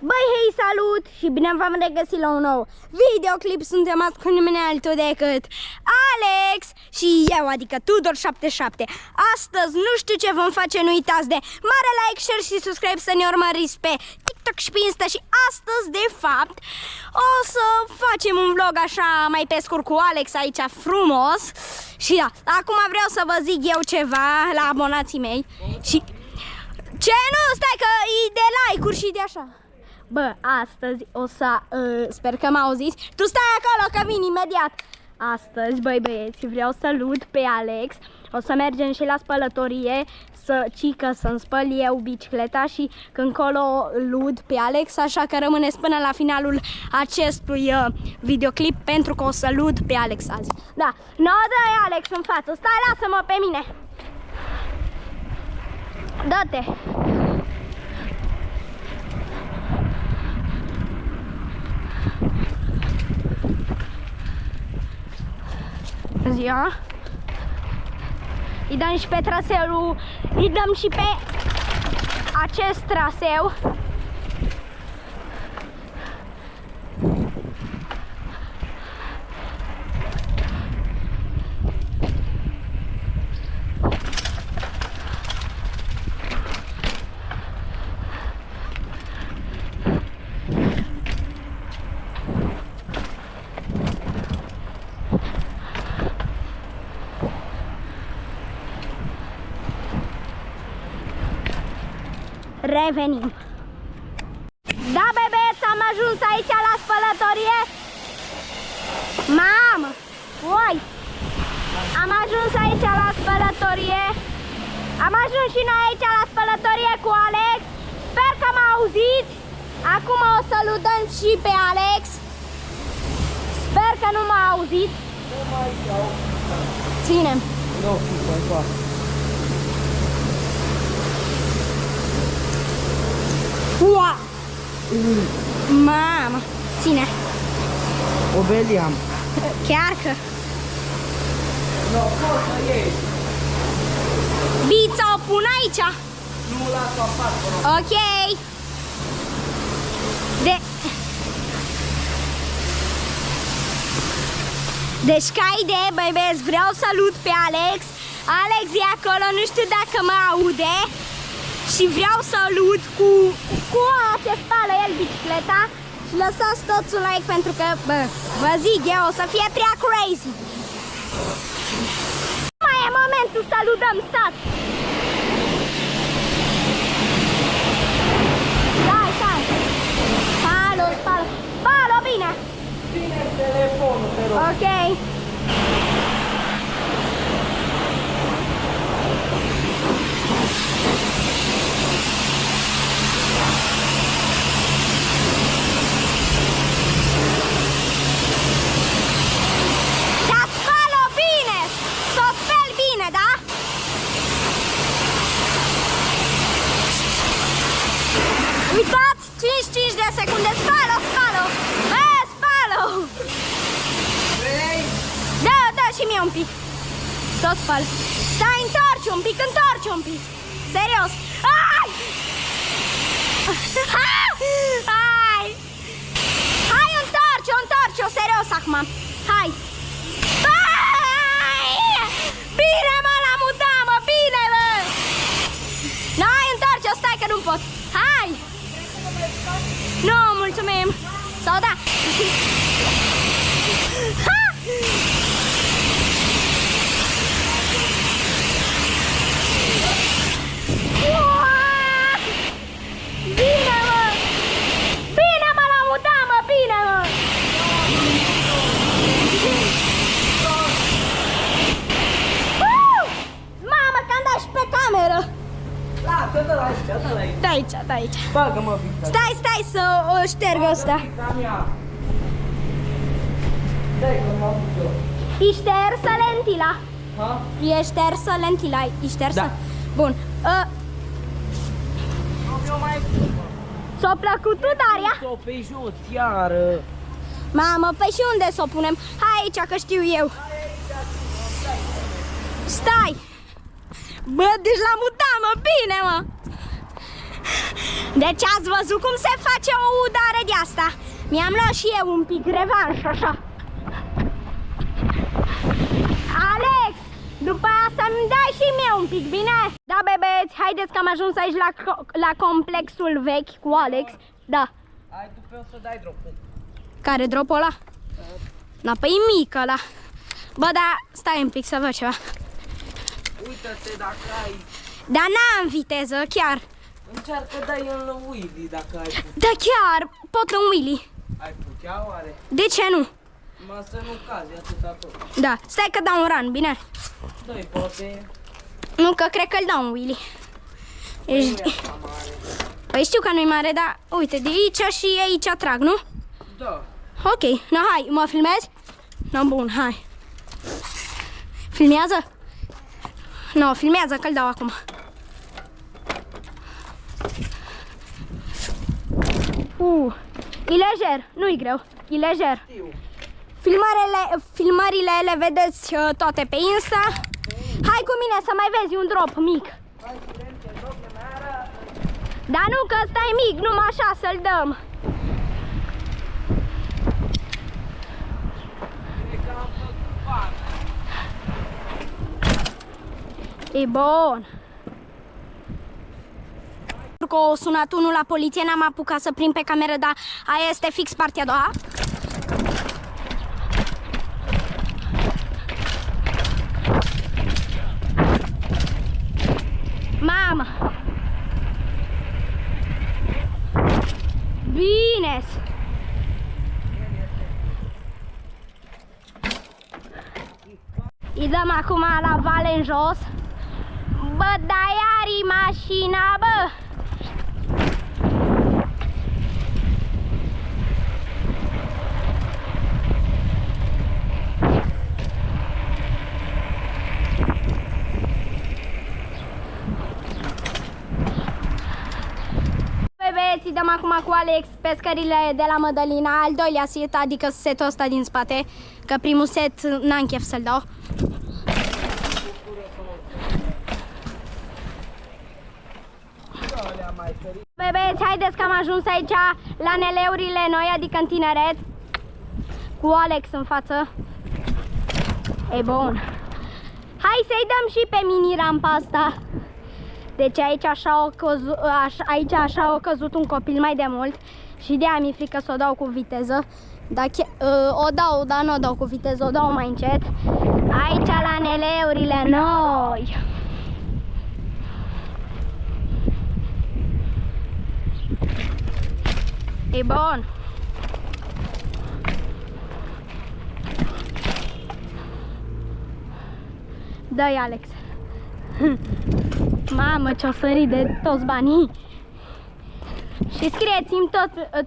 Băi, hei, salut și bine v-am regăsit la un nou videoclip. Suntem azi cu nimeni altul decât Alex și eu, adică Tudor77. Astăzi nu știu ce vom face, nu uitați de mare like, share și subscribe să ne urmăriți pe TikTok și pe Insta. Și astăzi, de fapt, o să facem un vlog așa mai pe scurt cu Alex aici frumos. Și da, acum vreau să vă zic eu ceva la abonații mei. Și ce nu, stai că e de like-uri și de așa. Bă, astăzi o să, sper că m-auziți. Tu stai acolo că vin imediat. Astăzi, băi băieți, vreau să lud pe Alex. O să mergem și la spălătorie să-mi spăl eu bicicleta și când colo lud pe Alex. Așa că rămâneți până la finalul acestui videoclip, pentru că o să lud pe Alex azi. Da, nu dă-i Alex în față, stai, lasă-mă pe mine. Dă-te. Ziua. Îi dăm și pe traseul, îi dăm și pe acest traseu. Revenim. Da, bebeți, am ajuns aici la spălătorie. Mamă! Oi! Am ajuns aici la spălătorie. Am ajuns și noi aici la spălătorie cu Alex. Sper că mă auziți. Acum o să ludăm și pe Alex. Sper că nu mă auziți. Ținem. Ua! Mamă! Ține! Obeliam. Chiar că... No, pot să iei. Bița o pun aici! Nu las-o afară. Ok! Deci ca idee, băieți, vreau să lud pe Alex. Alex e acolo, nu știu dacă mă aude. Și vreau să lud cu ce spală el bicicleta. Și lăsați toți un like pentru că, bă, vă zic eu, o să fie prea crazy. Mai e momentul să ludăm, stați. Stai. Spală, bine. Ține telefonul, te rog. Ok. Uitați, 55 de secunde, spală! Spală! Vrei? Da, și mie un pic. Să o spăl. Stai, întorci un pic. Serios. Ai! Hai, întorci-o, serios acum. Hai! Bine, mă, la mutamă, bine, mă! Hai, întorci-o, stai că nu pot. Hai! Nu, mulțumim! Sau da! Ha! Bine, mă! Bine, mă, la mutamă, bine, mă! Mamă, că am dat și pe cameră! Lasă-te la aici, dă-l aici. Stai aici. Bagă-mă pizza. Stai să o șterg ăsta. Dai că mă apuc eu. E ștersă lentila. Ha? E ștersă lentila. E ștersă? Da. Bun. Eu mai... S-a plăcut tu, Daria? S-o pe jos, iară. Mamă, păi și unde să o punem? Hai aici, că știu eu. Stai! Bă, deci l-am mutat, mă, bine, mă! Deci ați văzut cum se face o udare de asta? Mi-am luat și eu un pic revanș, așa. Alex, după aia să-mi dai și mie un pic, bine? Da, bebeți, haideți că am ajuns aici la complexul vechi cu Alex. Da. Hai tu pe o să dai dropul. Care dropul ăla? Da, păi mic ăla. Bă, da, stai un pic să văd ceva. Uită-te dacă ai. Dar n-am viteză, chiar. Încearcă dai în Willy dacă ai putea. Da, chiar, pot în Willy. Ai putea oare? De ce nu? Mă să nu cazi atâta tot. Da, stai că dau un run, bine? Dă-i poate. Nu, că cred că îl dau un Willy. Ești... Nu e așa mare. Păi știu că nu-i mare, dar uite, de aici și aici trag, nu? Da. Ok, no, hai, mă filmezi? No, bun, hai. Filmează? No, filmează că-l dau acum. E lejer, nu-i greu, e lejer. Știu. Filmările le vedeți toate pe Insta. Hai cu mine să mai vezi un drop mic. Hai, studente, doamne, mai arată. Dar nu că ăsta e mic, numai așa să-l dăm. E că am făcut bani. E bun. Pentru că o sunat unul la poliție, n-am apucat să prind pe cameră, dar aia este fix partea a doua. Mamă! Bine! Îi dăm acum la vale în jos. Bă, da iar mașina, bă! Bebeți, dăm acum cu Alex pe scările de la Mădălina, al doilea set, adică setul ăsta din spate, că primul set n-am chef să-l dau. Bebeți, haideți că am ajuns aici la neleurile noi, adică în tineret, cu Alex în față. E bun. Hai să-i dăm și pe mini-rampa asta. Deci aici așa a căzut un copil mai de mult și de-aia mi-e frică să o dau cu viteză. O dau, dar nu o dau cu viteză, o dau mai încet. Aici la neleurile noi. E bun. Dă-i, Alex. Mamă, ce-o sărit de toți banii. Și scrieți-mi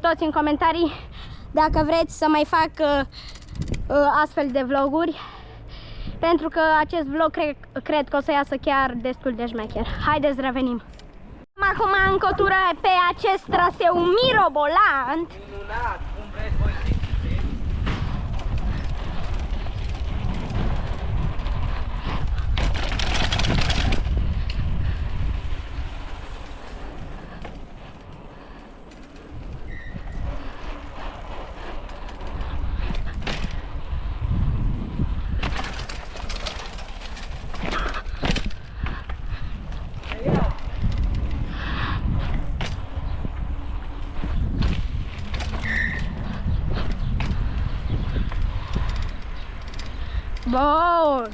toți în comentarii dacă vreți să mai fac astfel de vloguri, pentru că acest vlog cred că o să iasă chiar destul de șmecher. Haideți, revenim. Acum încotură pe acest traseu mirobolant. Minunat, cum vreți voi să ziceți. Bun.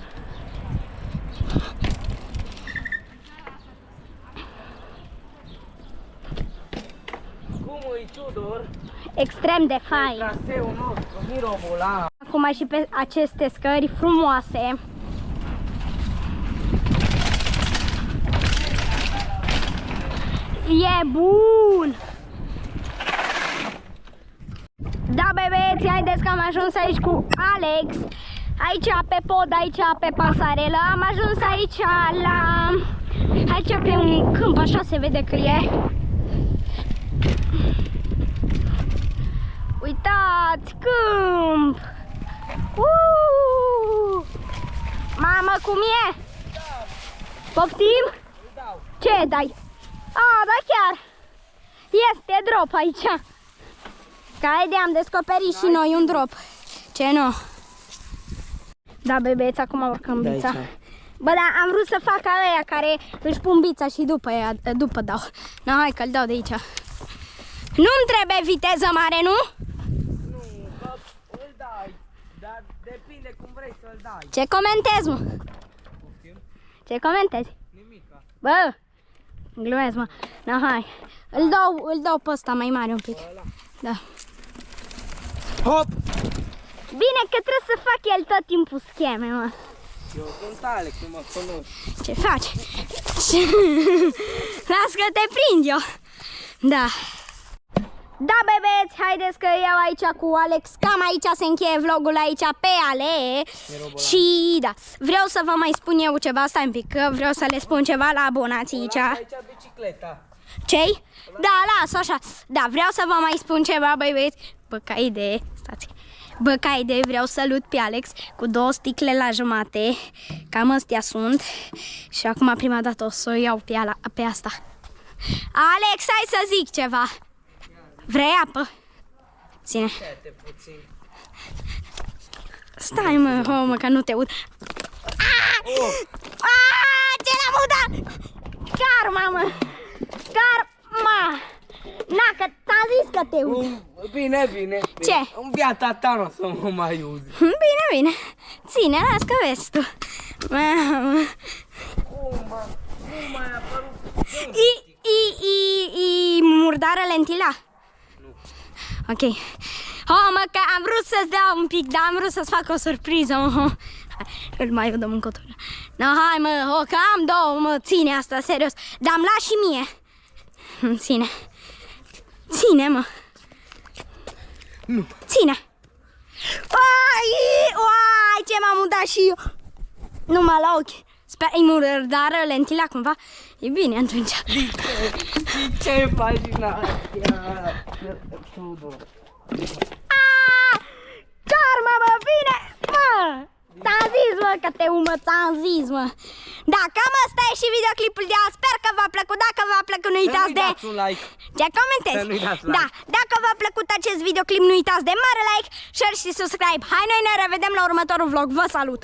Cum îi, Tudor? Extrem de fain. Traseul nostru, mirobolant. Acum și pe aceste scări frumoase. E bun! Da, bebeți, haideți că am ajuns aici cu Alex. Aici pe pod, aici pe pasarelă. Am ajuns aici la... Aici pe un câmp, așa se vede că e. Uitați, câmp! Mamă, cum e? Poftim? Ce dai? A, da chiar! Este drop aici. Ca idee am descoperit și noi un drop. Ce nu? Da, bebeți, acum urcăm bița. Bă, da, am vrut să fac ca ăia care își pun bița și după dau. Na, hai că-l dau de aici. Nu-mi trebuie viteză mare, nu? Nu, că îl dai, dar depinde cum vrei să-l dai. Ce comentezi, mă? Ce comentezi? Nimica. Bă, glumesc, mă. Na, hai. Îl dau pe ăsta mai mare un pic. Da. Hop! Bine că trebuie să fac el tot timpul scheme, mă. Eu sunt Alex, nu mă cunosc. Ce faci? Las că te prind eu. Da. Da, bebeți, haideți că iau aici cu Alex. Cam aici se încheie vlogul aici pe ale. Și da, vreau să vă mai spun eu ceva, stai un pic, că vreau să le spun ceva la abonații aici. Aici bicicleta. Ce-i? Da, las, așa. Da, vreau să vă mai spun ceva, băieți. Bă, ca idee, stați. Bă, ca idee, vreau să lut pe Alex cu 2 sticle la jumate. Cam astea sunt. Și acum prima dată o să o iau pe asta. Alex, hai să zic ceva. Vrei apă? Ține. Puțin. Stai, mă, că nu te aud. Ce l-am udat? Karma, mă. Karma. Na, că ți-am zis că te ud. Bine. Ce? În viața ta nu o să mă mai uzi. Bine. Ține, las că vezi tu. Mamă. Nu mai a apărut. Murdară lentila? Nu. Ok. Mă, că am vrut să-ți dau un pic, dar am vrut să-ți fac o surpriză. Hai, îl mai udăm încă o tură. No, hai, mă, că am 2, mă, ține asta, serios. Dar îmi lași și mie. Ține, mă. Nu. Ține. Uai, ce m-am udat și eu. Numai la ochi. Sper, îi murdară lentila cumva. E bine atunci. Ce pagina astea? Karma, mă, bine, mă! Ți-am zis, mă, că te umă, ți-am zis, mă. Da, cam asta e și videoclipul de azi. Sper că v-a plăcut. Dacă v-a plăcut, nu uitați de... un like. Ce comentezi? Să nu-i dați like. Da, dacă v-a plăcut acest videoclip, nu uitați de mare like, share și subscribe. Hai, noi ne revedem la următorul vlog. Vă salut!